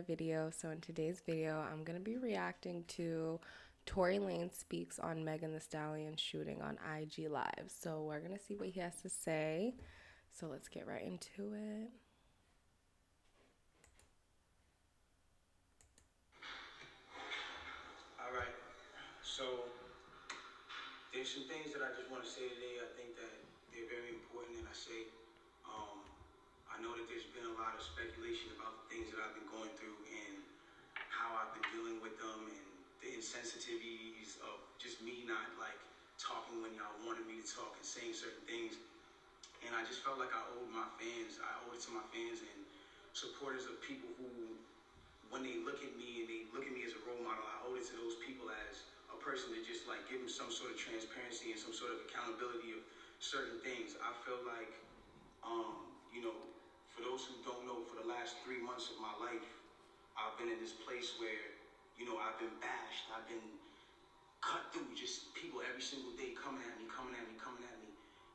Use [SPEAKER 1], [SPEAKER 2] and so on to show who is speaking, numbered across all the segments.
[SPEAKER 1] Video. So in today's video, I'm gonna be reacting to Tory Lanez speaks on Megan Thee Stallion shooting on IG Live. So we're gonna see what he has to say. So let's get right into it.
[SPEAKER 2] All right. So there's some things that I just want to say today. I think that they're very important, and um, I know that there's been a lot of speculation about the things that I've been going through and how I've been dealing with them and the insensitivities of just me not like talking when y'all wanted me to talk and saying certain things. And I just felt like I owed it to my fans and supporters of people who, when they look at me and they look at me as a role model, I owe it to those people as a person to just like give them some sort of transparency and some sort of accountability of certain things. I feel like, you know, for those who don't know, for the last 3 months of my life, I've been in this place where, I've been bashed, I've been cut through, just people every single day coming at me, coming at me, coming at me.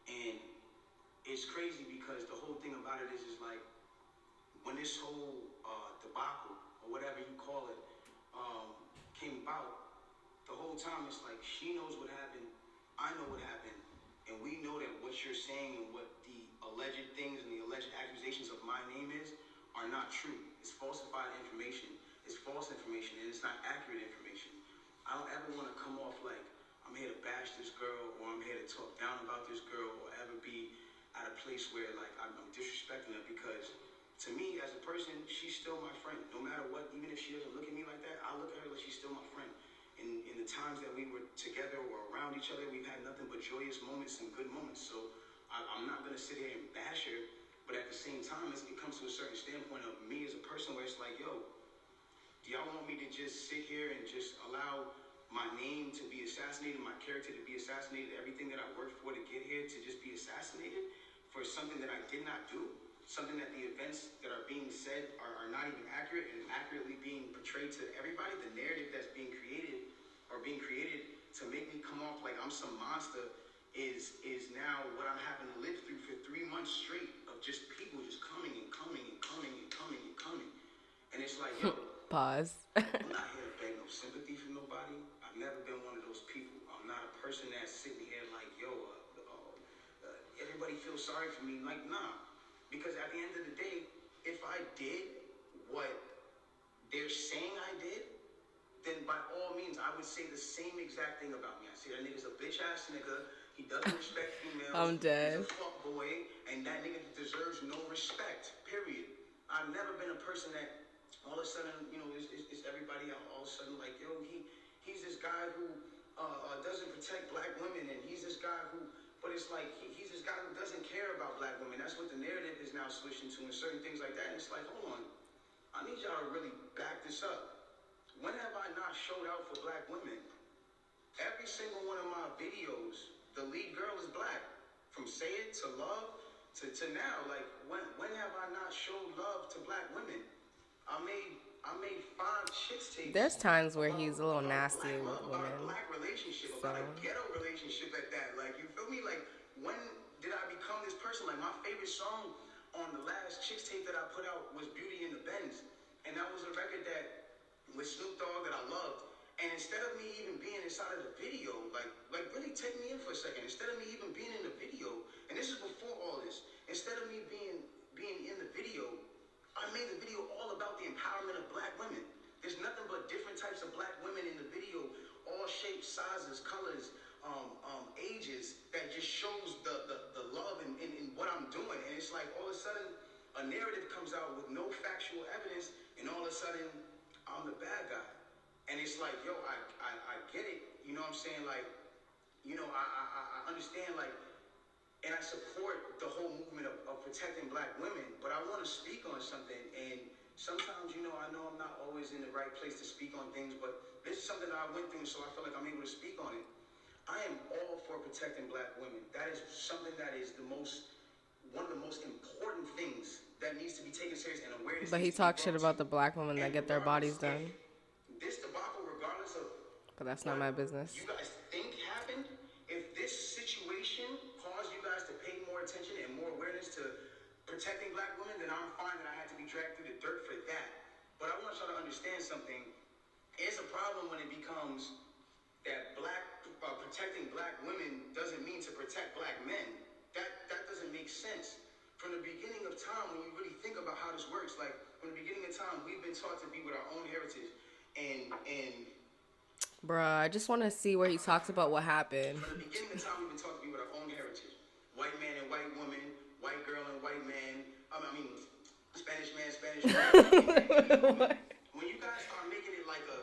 [SPEAKER 2] And it's crazy because the whole thing about it is like, when this whole debacle or whatever you call it came about, the whole time it's like she knows what happened, I know what happened, and we know that what you're saying and what the alleged things and the alleged accusations of my name are not true. It's falsified information. It's false information, and it's not accurate information. I don't ever want to come off like I'm here to bash this girl or I'm here to talk down about this girl or ever be at a place where like I'm disrespecting her, because to me as a person, she's still my friend. No matter what, even if she doesn't look at me like that, I look at her like she's still my friend. In the times that we were together or around each other, we've had nothing but joyous moments and good moments. So I'm not going to sit here and bash her, but at the same time, it comes to a certain standpoint of me as a person where it's like, yo, do y'all want me to just sit here and just allow my name to be assassinated, my character to be assassinated, everything that I worked for to get here to just be assassinated for something that I did not do? Something that the events that are being said are not even accurate and accurately being portrayed to everybody. The narrative that's being created to make me come off like I'm some monster is now what I'm having to live through for 3 months straight of just people just coming and coming and coming and coming and coming. And it's like, yo,
[SPEAKER 1] Pause.
[SPEAKER 2] I'm not here to beg no sympathy from nobody. I've never been one of those people. I'm not a person that's sitting here like, yo, everybody feels sorry for me. Like, nah. Because at the end of the day, if I did what they're saying I did, then by all means, I would say the same exact thing about me. I say that nigga's a bitch ass nigga. He doesn't respect females.
[SPEAKER 1] I'm
[SPEAKER 2] He's a
[SPEAKER 1] dead.
[SPEAKER 2] fuck boy, and that nigga deserves no respect. Period. I've never been a person that all of a sudden, it's everybody all of a sudden like, yo, he's this guy who doesn't protect black women, and he's this guy who. But it's like he's this guy who doesn't care about black women. That's what the narrative is now switching to, and certain things like that. And it's like, hold on, I need y'all to really back this up. When have I not showed out for black women? Every single one of my videos, the lead girl is black. From Say It to Love to now. Like, when have I not showed love to black women? I made 5 chicks tapes
[SPEAKER 1] There's times where he's a little
[SPEAKER 2] about
[SPEAKER 1] nasty
[SPEAKER 2] black
[SPEAKER 1] with
[SPEAKER 2] love, about a
[SPEAKER 1] women.
[SPEAKER 2] black relationship, about a
[SPEAKER 1] So
[SPEAKER 2] ghetto relationship at that. Like, you feel me? Like, when did I become this person? Like, my favorite song on the last chicks tape that I put out was Beauty in the Benz. And that was a record that with Snoop Dogg that I loved. And instead of me even being inside of the video, like really take me in for a second. Instead of me even being in the video, and this is before all this, instead of me being in the video, I made the video all about the empowerment of black women. There's nothing but different types of black women in the video, all shapes, sizes, colors, ages, that just shows the love in what I'm doing. And it's like all of a sudden a narrative comes out with no factual evidence, and all of a sudden I'm the bad guy. And it's like, yo, I get it. You know what I'm saying? Like, I understand, like, and I support the whole movement of protecting black women, but I want to speak on something. And sometimes, I know I'm not always in the right place to speak on things, but this is something that I went through, so I feel like I'm able to speak on it. I am all for protecting black women. That is something that is one of the most important things that needs to be taken serious, and awareness
[SPEAKER 1] but
[SPEAKER 2] needs
[SPEAKER 1] he
[SPEAKER 2] to be
[SPEAKER 1] talks shit
[SPEAKER 2] brought
[SPEAKER 1] about
[SPEAKER 2] to.
[SPEAKER 1] the black women that
[SPEAKER 2] And
[SPEAKER 1] get their bodies
[SPEAKER 2] regardless, if
[SPEAKER 1] done.
[SPEAKER 2] this debacle, regardless of
[SPEAKER 1] But that's not
[SPEAKER 2] what
[SPEAKER 1] my
[SPEAKER 2] you
[SPEAKER 1] business.
[SPEAKER 2] guys think happened, if this situation caused you guys to pay more attention and more awareness to protecting black women, then I'm fine that I had to be dragged through the dirt for that. But I want y'all to understand something. It's a problem when it becomes that protecting black women doesn't mean to protect black men. That doesn't make sense. From the beginning of time, when you really think about how this works, like from the beginning of time, we've been taught to be with our own heritage, and
[SPEAKER 1] Bruh, I just want to see where he talks about what happened.
[SPEAKER 2] from the beginning of time, we've been taught to be with our own heritage. White man and white woman, white girl and white man. I mean, Spanish man, Spanish woman. When you guys start making it like a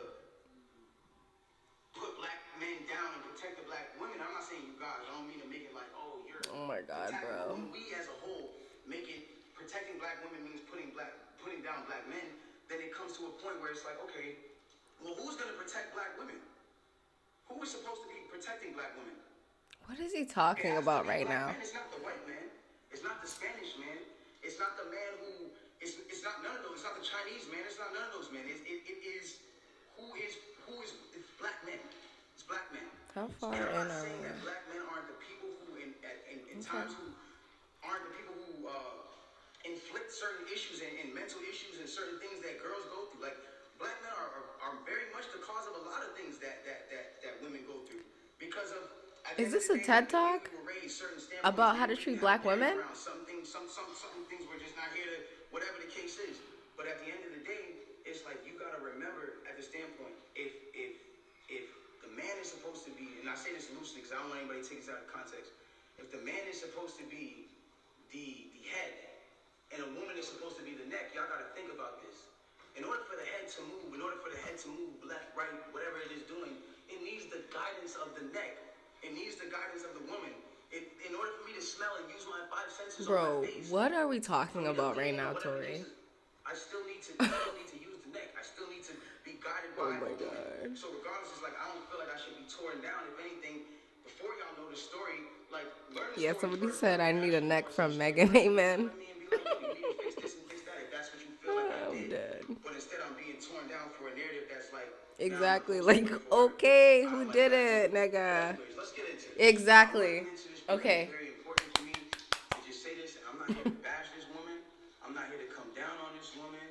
[SPEAKER 2] put black men down and protect the black women, I'm not saying you guys. I don't mean to make it like, oh, you're
[SPEAKER 1] Oh my God,
[SPEAKER 2] attacking.
[SPEAKER 1] bro.
[SPEAKER 2] When we as a whole make it protecting black women means putting down black men, then it comes to a point where it's like, okay, well, who's gonna protect black women? Who is supposed to be protecting black women?
[SPEAKER 1] What is he
[SPEAKER 2] It
[SPEAKER 1] talking
[SPEAKER 2] has to
[SPEAKER 1] about
[SPEAKER 2] be
[SPEAKER 1] right
[SPEAKER 2] black
[SPEAKER 1] now?
[SPEAKER 2] men. It's not the white man. It's not the Spanish man. It's not the man who. It's not none of those. It's not the Chinese man. It's not none of those men. It is it's black men. It's black men.
[SPEAKER 1] How far
[SPEAKER 2] And I'm
[SPEAKER 1] in
[SPEAKER 2] not
[SPEAKER 1] are
[SPEAKER 2] saying
[SPEAKER 1] we?
[SPEAKER 2] that black men aren't the people who in
[SPEAKER 1] Okay.
[SPEAKER 2] times who aren't the people who inflict certain issues and mental issues and certain things that girls go through. Like black men are very much the cause of a lot of things that women go through because of. At the
[SPEAKER 1] Is
[SPEAKER 2] end of
[SPEAKER 1] this
[SPEAKER 2] the
[SPEAKER 1] a
[SPEAKER 2] day,
[SPEAKER 1] TED
[SPEAKER 2] the way
[SPEAKER 1] Talk
[SPEAKER 2] we were raised, certain
[SPEAKER 1] about
[SPEAKER 2] standpoints,
[SPEAKER 1] how to
[SPEAKER 2] we
[SPEAKER 1] treat
[SPEAKER 2] didn't have
[SPEAKER 1] black
[SPEAKER 2] parents
[SPEAKER 1] women?
[SPEAKER 2] around. Some things we're just not here to, whatever the case is. But at the end of the day, it's like you gotta remember at the standpoint, if the man is supposed to be, and I say this loosely because I don't want anybody to take this out of context. If the man is supposed to be the head, and a woman is supposed to be the neck, y'all gotta think about this. In order for the head to move left, right, whatever it is doing, it needs the guidance of the neck. It needs the guidance of the woman. In order for me to smell and use my five senses on my
[SPEAKER 1] Bro,
[SPEAKER 2] face,
[SPEAKER 1] what are we
[SPEAKER 2] for
[SPEAKER 1] talking
[SPEAKER 2] me to
[SPEAKER 1] about right
[SPEAKER 2] lean
[SPEAKER 1] now,
[SPEAKER 2] or whatever the case
[SPEAKER 1] Tori?
[SPEAKER 2] is, I still need to use the neck. I still need to be guided
[SPEAKER 1] Oh
[SPEAKER 2] by a
[SPEAKER 1] my
[SPEAKER 2] woman.
[SPEAKER 1] God.
[SPEAKER 2] So regardless, it's like I don't feel like I should be torn down. If anything, before y'all know the story, like learn the
[SPEAKER 1] Yeah,
[SPEAKER 2] story
[SPEAKER 1] somebody
[SPEAKER 2] first
[SPEAKER 1] said
[SPEAKER 2] before
[SPEAKER 1] I
[SPEAKER 2] you
[SPEAKER 1] need a
[SPEAKER 2] actually go
[SPEAKER 1] neck
[SPEAKER 2] into the
[SPEAKER 1] from
[SPEAKER 2] story.
[SPEAKER 1] Meghan.
[SPEAKER 2] Learn
[SPEAKER 1] Amen.
[SPEAKER 2] with me and be like, yo, you need to fix this and fix that if that's what you feel like I
[SPEAKER 1] I'm
[SPEAKER 2] did.
[SPEAKER 1] dead.
[SPEAKER 2] But instead, I'm being torn down for a narrative that's like, now I'm the
[SPEAKER 1] Exactly.
[SPEAKER 2] poster
[SPEAKER 1] Like,
[SPEAKER 2] boy for
[SPEAKER 1] okay,
[SPEAKER 2] I
[SPEAKER 1] who
[SPEAKER 2] don't like
[SPEAKER 1] did
[SPEAKER 2] black
[SPEAKER 1] it,
[SPEAKER 2] women.
[SPEAKER 1] nigga?
[SPEAKER 2] But anyways, let's get into this. I want to
[SPEAKER 1] Exactly.
[SPEAKER 2] get into this because it's
[SPEAKER 1] Okay.
[SPEAKER 2] very important to me to just say this. And I'm not here to bash this woman. I'm not here to come down on this woman.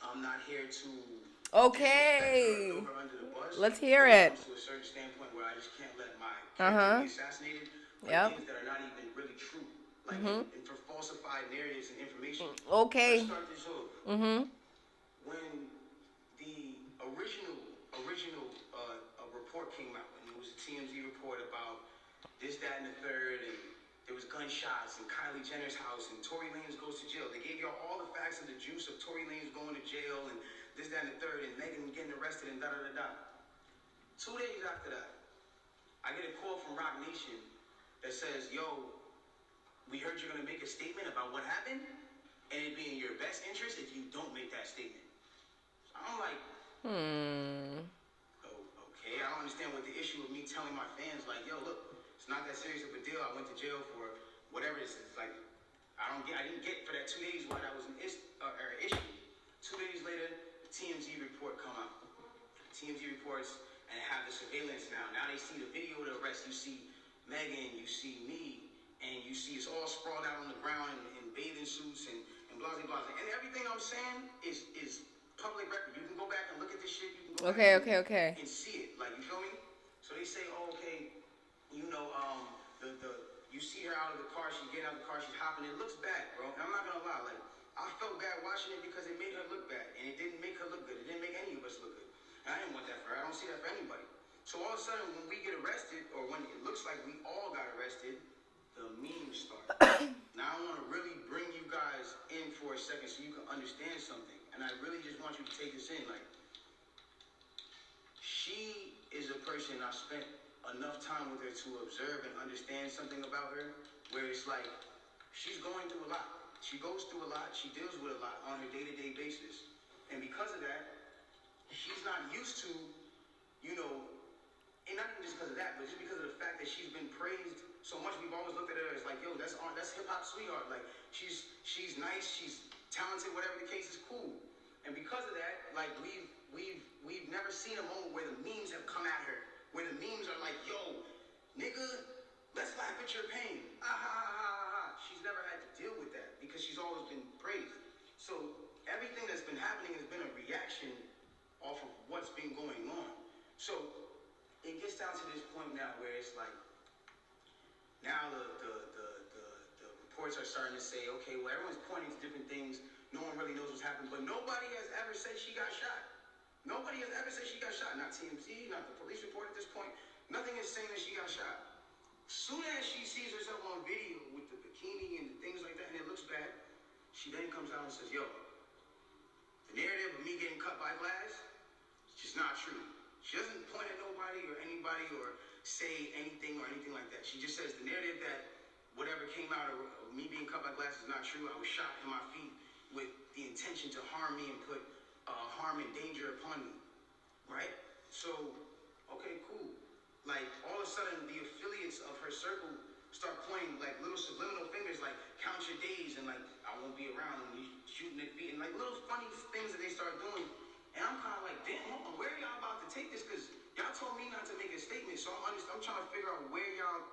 [SPEAKER 2] I'm not here to disrespect her,
[SPEAKER 1] Okay.
[SPEAKER 2] throw her under the bus.
[SPEAKER 1] Let's hear
[SPEAKER 2] But it
[SPEAKER 1] it.
[SPEAKER 2] comes to a certain standpoint where I just can't let my
[SPEAKER 1] Uh
[SPEAKER 2] character
[SPEAKER 1] huh.
[SPEAKER 2] be assassinated by
[SPEAKER 1] Yep.
[SPEAKER 2] things that are not even really true, like and for falsified narratives and information. Let's
[SPEAKER 1] Okay.
[SPEAKER 2] start this off. When the original report came out, and it was a TMZ report about this, that, and the third, and there was gunshots in Kylie Jenner's house, and Tory Lanez goes to jail. They gave y'all all the facts of the juice of Tory Lanez going to jail, and this, that, and the third, and Meghan getting arrested, and da da da da. 2 days after that, I get a call from Rock Nation that says, "Yo, we heard you're gonna make a statement about what happened, and it'd be in your best interest if you don't make that statement." So I'm like, oh, okay, I don't understand what the issue of me telling my fans, like, yo, look, it's not that serious of a deal. I went to jail for whatever it is. It's like, I didn't get for that 2 days why that was an issue. 2 days later, the TMZ report come out. TMZ reports and have the surveillance now. Now they see the video of the arrest. You see Meghan, you see me, and you see us all sprawled out on the ground in bathing suits and blah, blah, blah. And everything I'm saying is public record. You can go back and look at this shit. You can go
[SPEAKER 1] Okay,
[SPEAKER 2] back
[SPEAKER 1] okay.
[SPEAKER 2] and see it. Like, you feel me? So they say, oh, okay, you know, you see her out of the car, she's getting out of the car, she's hopping. It looks bad, bro. And I'm not gonna lie, like, I felt bad watching it because it made her look bad, and it didn't make her look good. It didn't make any of us look good. And I didn't want that for her. I don't see that for anybody. So all of a sudden, when we get arrested, or when it looks like we all got arrested, the memes start. Now I want to really bring you guys in for a second so you can understand something. And I really just want you to take this in. Like, she is a person I spent enough time with her to observe and understand something about her, where it's like, she's going through a lot. She goes through a lot. She deals with a lot on her day-to-day basis. And because of that, she's not used to, you know, and not even just because of that, but just because of the fact that she's been praised so much. We've always looked at her as like, yo, that's hip hop sweetheart. Like, she's nice, she's talented, whatever the case is, cool. And because of that, like, we've never seen a moment where the memes have come at her, where the memes are like, yo, nigga, let's laugh at your pain. Ah ha ha ha ha. She's never had to deal with that because she's always been praised. So everything that's been happening has been a reaction off of what's been going on. So it gets down to this point now where it's like now the reports are starting to say, okay, well, everyone's pointing to different things. No one really knows what's happened, but nobody has ever said she got shot. Nobody has ever said she got shot. Not TMZ, not the police report at this point. Nothing is saying that she got shot. Soon as she sees herself on video with the bikini and things like that, and it looks bad, she then comes out and says, yo, the narrative of me getting cut by glass, it's just not true. She doesn't point at nobody or anybody or say anything or anything like that. She just says the narrative that whatever came out of me being cut by glass is not true. I was shot in my feet with the intention to harm me and put harm and danger upon me, right? So, okay, cool. Like, all of a sudden, the affiliates of her circle start pointing, like, little subliminal fingers, like, count your days, and, like, I won't be around, and you shooting at feet, and, like, little funny things that they start doing. And I'm kind of like, damn, hold on, where are y'all about to take this? Because y'all told me not to make a statement, so I'm trying to figure out where y'all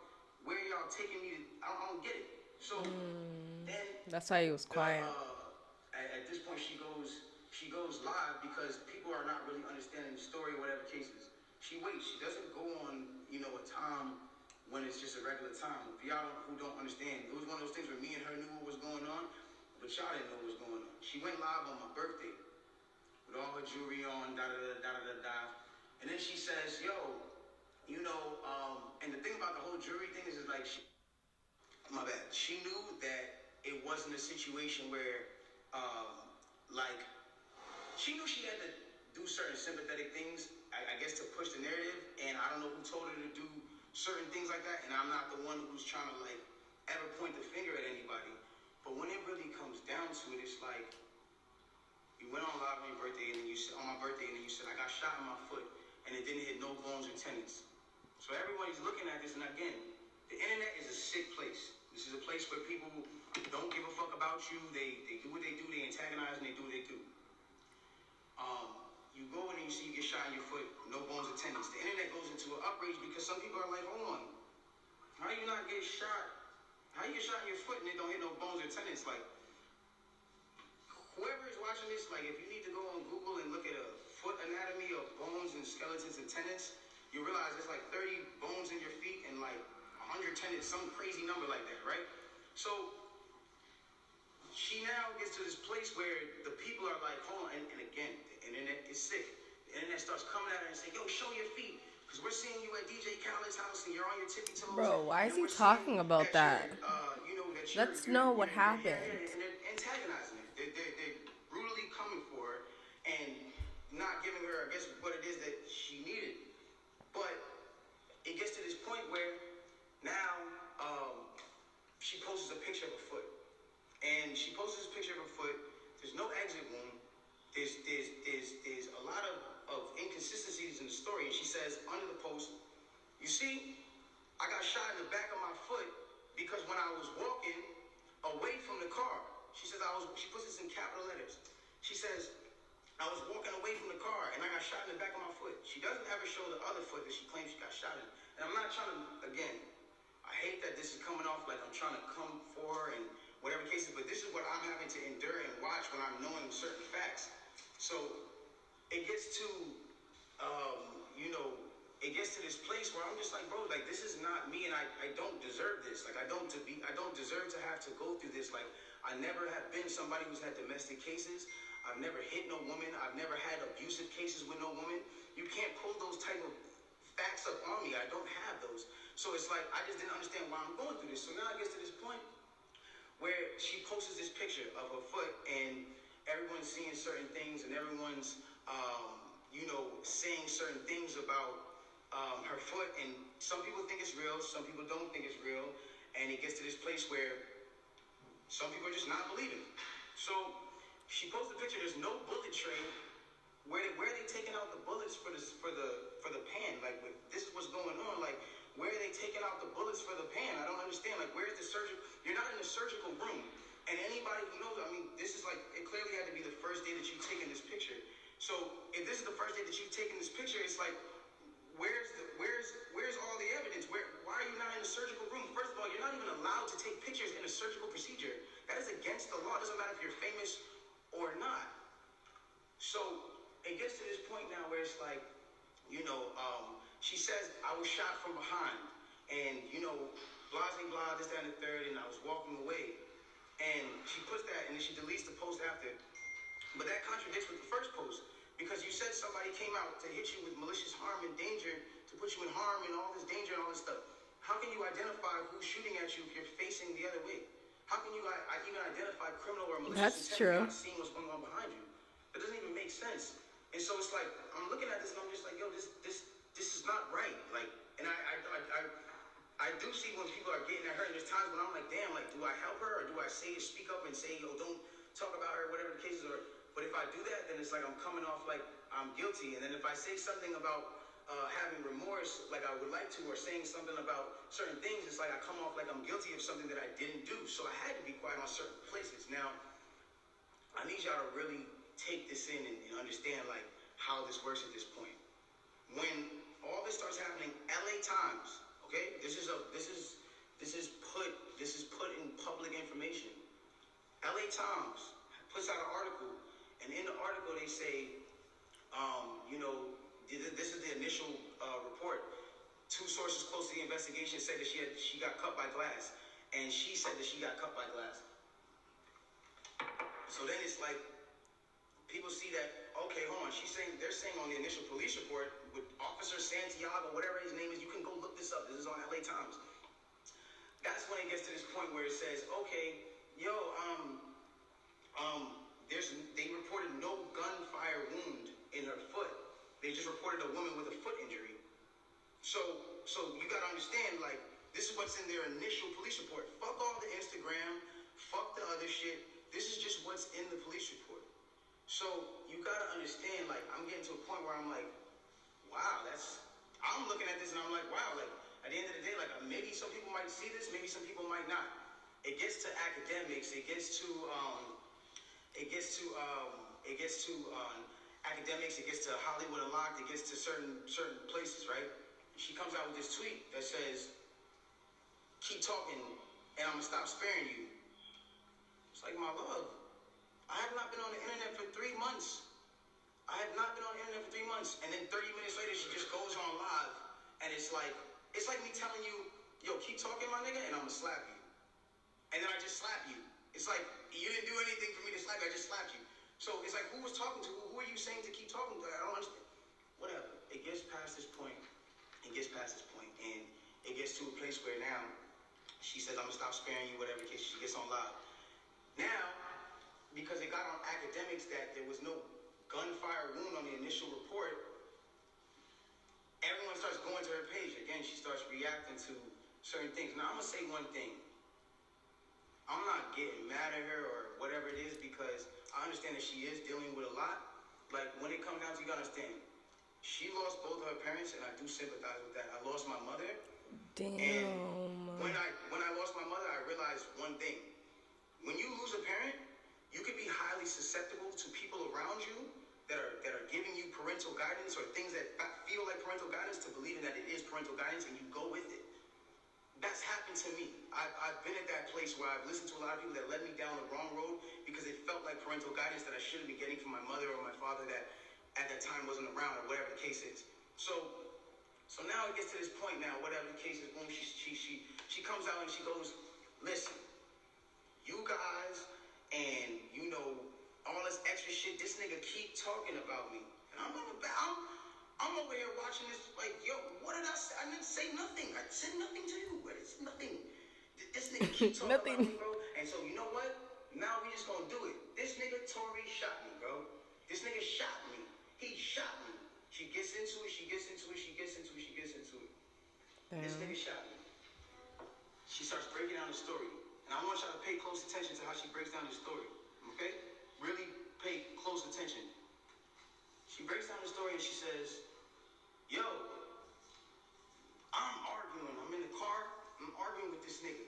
[SPEAKER 2] taking me to, I don't get it. So, then,
[SPEAKER 1] That's why he was quiet.
[SPEAKER 2] at this point, she goes live because people are not really understanding the story or whatever cases. She waits. She doesn't go on, a time when it's just a regular time. For y'all who don't understand, it was one of those things where me and her knew what was going on, but y'all didn't know what was going on. She went live on my birthday with all her jewelry on, da da da da da da da. And then she says, yo, and the thing about the whole jewelry thing is like, my bad. She knew that it wasn't a situation where, like, she knew she had to do certain sympathetic things, I guess, to push the narrative. And I don't know who told her to do certain things like that. And I'm not the one who's trying to, like, ever point the finger at anybody. But when it really comes down to it, it's like, you went on live on your birthday, and then you said, on my birthday, and then you said, I got shot in my foot, and it didn't hit no bones or tendons. So everybody's looking at this, and again, the internet is a sick place. This is a place where people don't give a fuck about you. They do what they do. They antagonize, and they do what they do. You go in and you see you get shot in your foot, no bones or tendons. The internet goes into an outrage because some people are like, hold on, how do you not get shot? How you get shot in your foot and it don't hit no bones or tendons? Like, whoever is watching this, like, if you need to go on Google and look at a foot anatomy of bones and skeletons and tendons, you realize there's like 30 bones in your feet and like 100 tendons, some crazy number like that, right? So she now gets to this place where the people are like, hold on, and again, the internet is sick. The internet starts coming at her and saying, yo, show your feet, because we're seeing you at DJ Khaled's house and you're on your tippy toes.
[SPEAKER 1] Bro, why is
[SPEAKER 2] and
[SPEAKER 1] he
[SPEAKER 2] we're
[SPEAKER 1] talking
[SPEAKER 2] seeing
[SPEAKER 1] about that?
[SPEAKER 2] that
[SPEAKER 1] Let's know what happened.
[SPEAKER 2] and they're antagonizing her. They're brutally coming for her and not giving her, I guess, what it is that she needed. But it gets to this point where now she posts a picture of her foot. And she posts this picture of her foot. There's no exit wound. There's a lot of inconsistencies in the story. And she says under the post, you see, I got shot in the back of my foot because when I was walking away from the car, she says she puts this in capital letters. She says, I was walking away from the car and I got shot in the back of my foot. She doesn't ever show the other foot that she claims she got shot in. And I'm not trying to, again, I hate that this is coming off like I'm trying to come for her and whatever cases, but this is what I'm having to endure and watch when I'm knowing certain facts. So it gets to, it gets to this place where I'm just like, bro, like, this is not me, and I don't deserve this. Like, I don't deserve to have to go through this. Like, I never have been somebody who's had domestic cases. I've never hit no woman. I've never had abusive cases with no woman. You can't pull those type of facts up on me. I don't have those. So it's like, I just didn't understand why I'm going through this. So now it gets to this point where she posts this picture of her foot and everyone's seeing certain things and everyone's, saying certain things about her foot, and some people think it's real, some people don't think it's real, and it gets to this place where some people are just not believing. So she posts a picture. There's no bullet tray. Where are they taking out the bullets for the pan? Like, this is what's going on. Like, where are they taking out the bullets for the pan? I don't understand. Like, where's the surgery? You're not in the surgical room. And anybody who knows, I mean, this is like, it clearly had to be the first day that you've taken this picture. So if this is the first day that you've taken this picture, it's like, where's all the evidence? Why are you not in the surgical room? First of all, you're not even allowed to take pictures in a surgical procedure. That is against the law. It doesn't matter if you're famous or not. So it gets to this point now where it's like, she says I was shot from behind, and blah blah blah, this that and the third, and I was walking away, and she puts that, and then she deletes the post after. But that contradicts with the first post because you said somebody came out to hit you with malicious harm and danger, to put you in harm and all this danger and all this stuff. How can you identify who's shooting at you if you're facing the other way? How can you even identify criminal or malicious
[SPEAKER 1] That's
[SPEAKER 2] intent if you're
[SPEAKER 1] true.
[SPEAKER 2] not seeing what's going on behind you? It doesn't even make sense. And so it's like I'm looking at this and I'm just like, yo, this is not right. Like, and I do see when people are getting at her, and there's times when I'm like, damn, like, do I help her or do I speak up and say, yo, don't talk about her, whatever the case is, or but if I do that, then it's like I'm coming off like I'm guilty. And then if I say something about having remorse, like I would like to, or saying something about certain things, it's like I come off like I'm guilty of something that I didn't do. So I had to be quiet on certain places. Now, I need y'all to really take this in and understand like how this works at this point. When all this starts happening, LA Times, okay, this is put in public information. LA Times puts out an article, and in the article they say, this is the initial report. Two sources close to the investigation said that she got cut by glass, and she said that she got cut by glass. So then it's like people see that, okay, hold on. They're saying on the initial police report with Officer Santiago, whatever his name is, you can go look this up. This is on LA Times. That's when it gets to this point where it says, okay, yo, they reported no gunfire wound in her foot. They just reported a woman with a foot injury. So you gotta understand, like, this is what's in their initial police report. Fuck all the Instagram, fuck the other shit. This is just what's in the police report. So you gotta understand, like, I'm getting to a point where I'm like, wow, I'm looking at this and I'm like, wow, like, at the end of the day, like, maybe some people might see this, maybe some people might not. It gets to academics, academics, it gets to Hollywood Unlocked, it gets to certain places, right? She comes out with this tweet that says, keep talking and I'm gonna stop sparing you. It's like, my love, I have not been on the internet for 3 months. I have not been on the internet for 3 months. And then 30 minutes later, she just goes on live. And it's like me telling you, yo, keep talking, my nigga, and I'm gonna slap you. And then I just slap you. It's like, you didn't do anything for me to slap you, I just slapped you. So it's like, who was talking to? Who are you saying to keep talking to? I don't understand. Whatever. It gets past this point. And it gets to a place where now she says, I'm gonna stop sparing you, whatever the case. She gets on live. Now, because it got on academics that there was no gunfire wound on the initial report, everyone starts going to her page. Again, she starts reacting to certain things. Now, I'm gonna say one thing. I'm not getting mad at her or whatever it is because I understand that she is dealing with a lot. Like, when it comes down to, you gotta understand, she lost both of her parents, and I do sympathize with that. I lost my mother, and
[SPEAKER 1] Damn.
[SPEAKER 2] when I lost my mother, I realized one thing. When you lose a parent, you can be highly susceptible to people around you that are giving you parental guidance or things that feel like parental guidance to believing that it is parental guidance, and you go with it. That's happened to me. I've been at that place where I've listened to a lot of people that led me down the wrong road because it felt like parental guidance that I shouldn't be getting from my mother or my father that at that time wasn't around or whatever the case is. So now it gets to this point now, whatever the case is, boom, she comes out and she goes, listen, you guys and all this extra shit, this nigga keep talking about me. And I'm over here watching this like, yo, what did I say? I didn't say nothing. I said nothing to you. It's nothing. This nigga keep talking about
[SPEAKER 1] Nothing.
[SPEAKER 2] me, bro. And so you know what? Now we just gonna do it. This nigga Tory shot me, bro. This nigga shot me. He shot me. She gets into it. This nigga
[SPEAKER 1] Damn.
[SPEAKER 2] shot me. She starts breaking down the story. And I want y'all to pay close attention to how she breaks down the story. Okay? Really pay close attention. She breaks down the story and she says, yo, I'm in the car, I'm arguing with this nigga.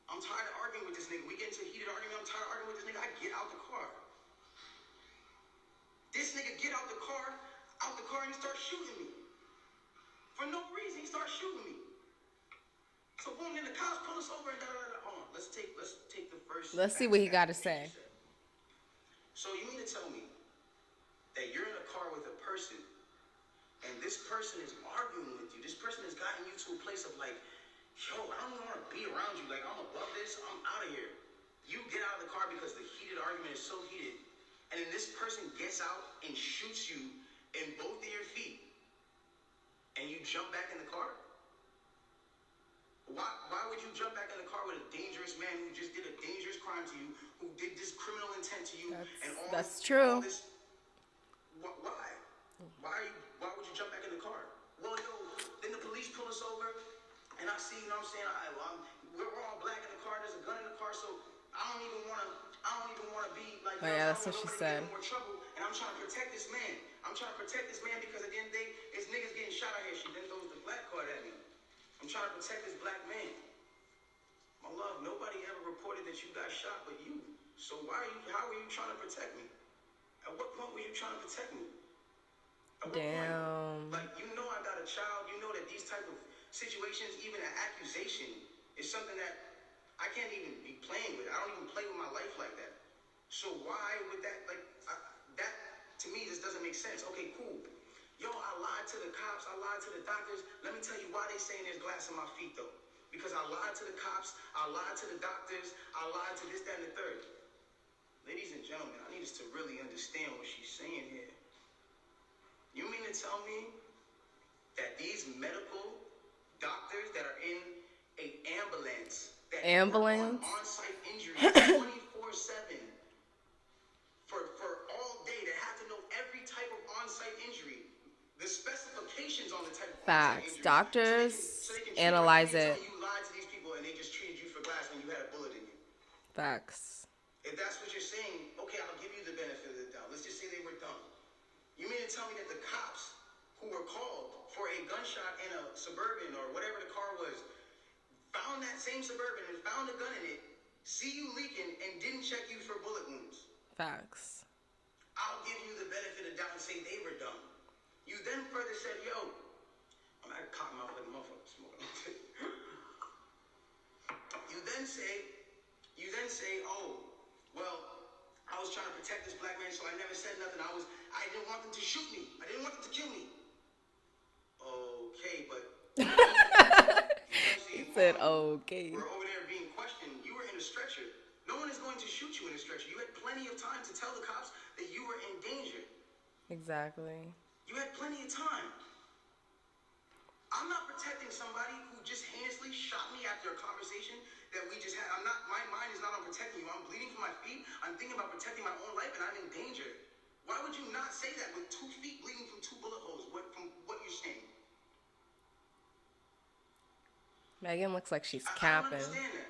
[SPEAKER 2] I'm tired of arguing with this nigga. We get into a heated argument, I'm tired of arguing with this nigga. I get out the car. This nigga get out the car and he starts shooting me. For no reason, he starts shooting me. So boom, then the cops pull us over and da da da. Hold on, let's take the first.
[SPEAKER 1] Let's see what he got to say.
[SPEAKER 2] So you mean to tell me that you're in a car with a person and this person is arguing with you? This person has gotten you to a place of like, yo, I don't even want to be around you. Like, I'm above this. I'm out of here. You get out of the car because the heated argument is so heated. And then this person gets out and shoots you in both of your feet. And you jump back in the car? Why would you jump back in the car with a dangerous man who just did a dangerous crime to you, who did this criminal intent to you, and
[SPEAKER 1] That's
[SPEAKER 2] all
[SPEAKER 1] true.
[SPEAKER 2] this? Why? Why would you jump back in the car? Well, yo, then the police pull us over, and I see, you know what I'm saying? We're all black in the car. There's a gun in the car, so I don't even want to. I don't even want to be like,
[SPEAKER 1] Oh
[SPEAKER 2] you know,
[SPEAKER 1] yeah,
[SPEAKER 2] I
[SPEAKER 1] that's
[SPEAKER 2] don't
[SPEAKER 1] what
[SPEAKER 2] want
[SPEAKER 1] she
[SPEAKER 2] nobody to get
[SPEAKER 1] said.
[SPEAKER 2] in more trouble, and I'm trying to protect this man. I'm trying to protect this man because at the end of the day, it's niggas getting shot out here. She then throws the black card at me. I'm trying to protect this black man. My love, nobody ever reported that you got shot but you. So how are you trying to protect me? At what point were you trying to protect me? At what point?
[SPEAKER 1] Damn.
[SPEAKER 2] Like, you know I got a child. You know that these type of situations, even an accusation, is something that I can't even be playing with. I don't even play with my life like that. So why would that, like, that, to me, just doesn't make sense. Okay, cool. Yo, I lied to the cops. I lied to the doctors. Let me tell you why they saying there's glass in my feet, though. Because I lied to the cops. I lied to the doctors. I lied to this, that, and the third. Ladies and gentlemen, I need us to really understand what she's saying here. You mean to tell me that these medical doctors that are in a ambulance that work
[SPEAKER 1] Ambulance.
[SPEAKER 2] on site injuries 24/7 for all day, that have to know every type of on-site injury, the specifications on the type of on-site
[SPEAKER 1] Facts.
[SPEAKER 2] injuries, so
[SPEAKER 1] Doctors
[SPEAKER 2] they can treat it. Like, you
[SPEAKER 1] analyze
[SPEAKER 2] mean to tell
[SPEAKER 1] it.
[SPEAKER 2] me you lied to these people and they just treated you for glass when you had a bullet in you?
[SPEAKER 1] Facts.
[SPEAKER 2] If that's what you're saying, okay, I'll give you the benefit of the doubt. Let's just say they were dumb. You mean to tell me that the cops who were called for a gunshot in a Suburban or whatever the car was found that same Suburban and found a gun in it, see you leaking, and didn't check you for bullet wounds?
[SPEAKER 1] Facts.
[SPEAKER 2] I'll give you the benefit of the doubt and say they were dumb. You then further said, yo, I'm not cotton mouth like a motherfucker smoking. you then say, oh, well, I was trying to protect this black man, so I never said nothing. I didn't want them to shoot me. I didn't want them to kill me. Okay, but
[SPEAKER 1] He said, okay.
[SPEAKER 2] we're over there being questioned. You were in a stretcher. No one is going to shoot you in a stretcher. You had plenty of time to tell the cops that you were in danger.
[SPEAKER 1] Exactly.
[SPEAKER 2] You had plenty of time. I'm not protecting somebody who just heinously shot me after a conversation that we just had. My mind is not on protecting you. I'm bleeding from my feet. I'm thinking about protecting my own life and I'm in danger. Why would you not say that with 2 feet bleeding from 2 bullet holes? From what you're saying?
[SPEAKER 1] Meghan looks like she's
[SPEAKER 2] I don't
[SPEAKER 1] capping.
[SPEAKER 2] understand that.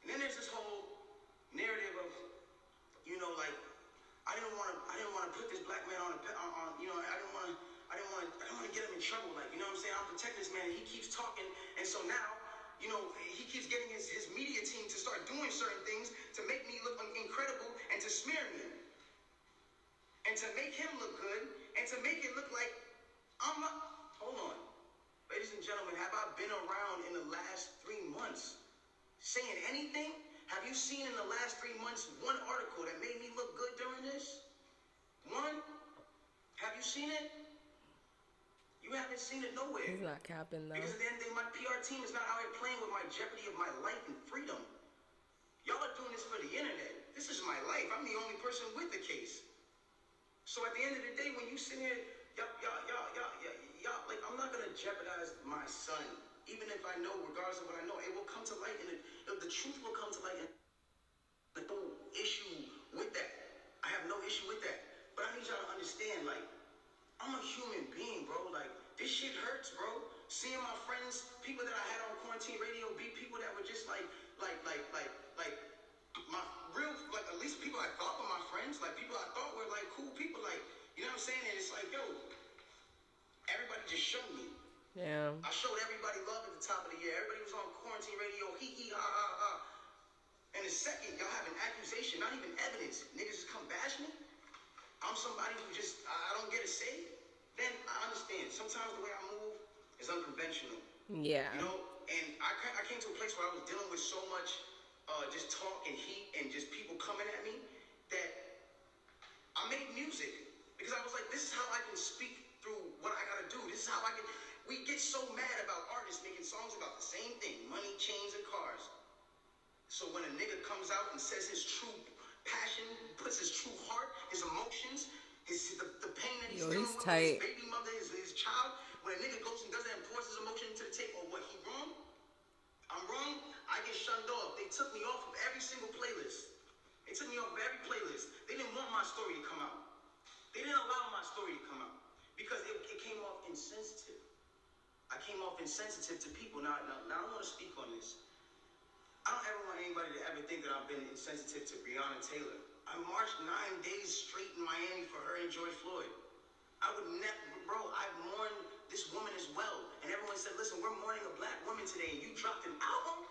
[SPEAKER 2] And then there's this whole narrative of, you know, like, I didn't want to put this black man on, you know, I didn't want to get him in trouble. Like, you know what I'm saying? I'm protecting this man, and he keeps talking, and so now, you know, he keeps getting his media team to start doing certain things to make me look incredible and to smear me, and to make him look good, and to make it look like I'm not. Hold on, ladies and gentlemen, have I been around in the last 3 months saying anything? Have you seen in the last 3 months one article that made me look good during this? One? Have you seen it? You haven't seen it nowhere.
[SPEAKER 1] He's not capping though.
[SPEAKER 2] Because at the end of the day, my PR team is not out here playing with my jeopardy of my life and freedom. Y'all are doing this for the internet. This is my life. I'm the only person with the case. So at the end of the day, when you sit here, y'all, like, I'm not gonna jeopardize my son. Even if I know, regardless of what I know, it will come to light, and the truth will come to light. And no issue with that. I have no issue with that. But I need y'all to understand, like, I'm a human being, bro. Like, this shit hurts, bro. Seeing my friends, people that I had on quarantine radio, be people that were just like my real, like, at least people I thought were my friends, like people I thought were like cool people, like, you know what I'm saying? And it's like, yo, everybody just showed me.
[SPEAKER 1] Yeah.
[SPEAKER 2] I showed everybody love at the top of the year. Everybody was on quarantine radio, hee hee ha ha ha. And the second y'all have an accusation, not even evidence, niggas just come bash me. I'm somebody who just, I don't get a say. Then I understand. Sometimes the way I move is unconventional.
[SPEAKER 1] Yeah.
[SPEAKER 2] You know, and I came to a place where I was dealing with so much just talk and heat and just people coming at me that I made music because I was like, this is how I can speak through what I gotta do. This is how I can. We get so mad about artists making songs about the same thing: money, chains, and cars. So when a nigga comes out and says his true passion, puts his true heart, his emotions, the pain that he's
[SPEAKER 1] Yo,
[SPEAKER 2] dealing
[SPEAKER 1] he's
[SPEAKER 2] with his
[SPEAKER 1] tight.
[SPEAKER 2] baby mother, his child, when a nigga goes and does that and pours his emotion into the tape, or what, he wrong? I'm wrong, I get shunned off. They took me off of every single playlist. They took me off of every playlist. They didn't want my story to come out. They didn't allow my story to come out because it came off insensitive. I came off insensitive to people. Now I want to speak on this. I don't ever want anybody to ever think that I've been insensitive to Breonna Taylor. I marched 9 days straight in Miami for her and George Floyd. I would never, bro, I mourned this woman as well. And everyone said, listen, we're mourning a black woman today and you dropped an album?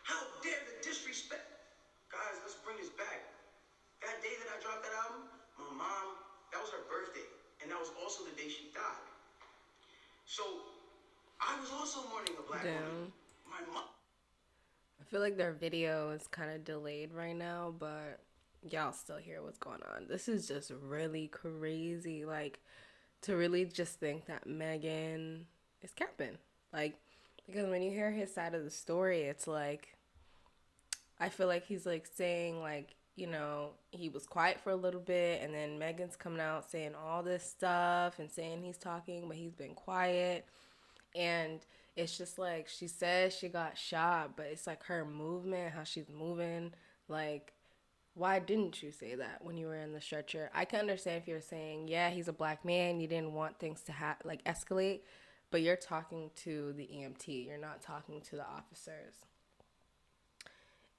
[SPEAKER 2] How dare the disrespect? Guys, let's bring this back. That day that I dropped that album, my mom, that was her birthday. And that was also the day she died. So I was also mourning a black woman.
[SPEAKER 1] Damn.
[SPEAKER 2] My mom.
[SPEAKER 1] I feel like their video is kind of delayed right now, but y'all still hear what's going on. This is just really crazy. Like, to really just think that Meghan is capping. Like, because when you hear his side of the story, it's like, I feel like he's like saying, like, you know, he was quiet for a little bit, and then Meghan's coming out saying all this stuff and saying he's talking, but he's been quiet. And it's just like she says she got shot, but it's like her movement, how she's moving. Like, why didn't you say that when you were in the stretcher? I can understand if you're saying, yeah, he's a black man, you didn't want things to like escalate, but you're talking to the EMT, you're not talking to the officers.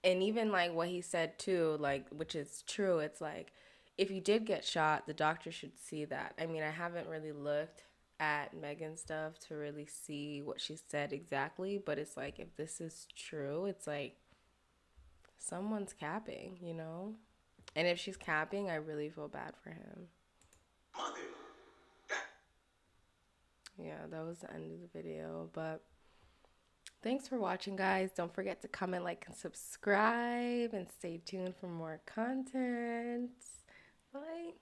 [SPEAKER 1] And even like what he said too, like, which is true, it's like, if you did get shot, the doctor should see that. I mean, I haven't really looked at Meghan stuff to really see what she said exactly, but it's like, if this is true, it's like someone's capping, you know? And if she's capping, I really feel bad for him.
[SPEAKER 2] Mother, that.
[SPEAKER 1] Yeah, that was the end of the video. But thanks for watching, guys. Don't forget to comment, like, and subscribe, and stay tuned for more content. Bye.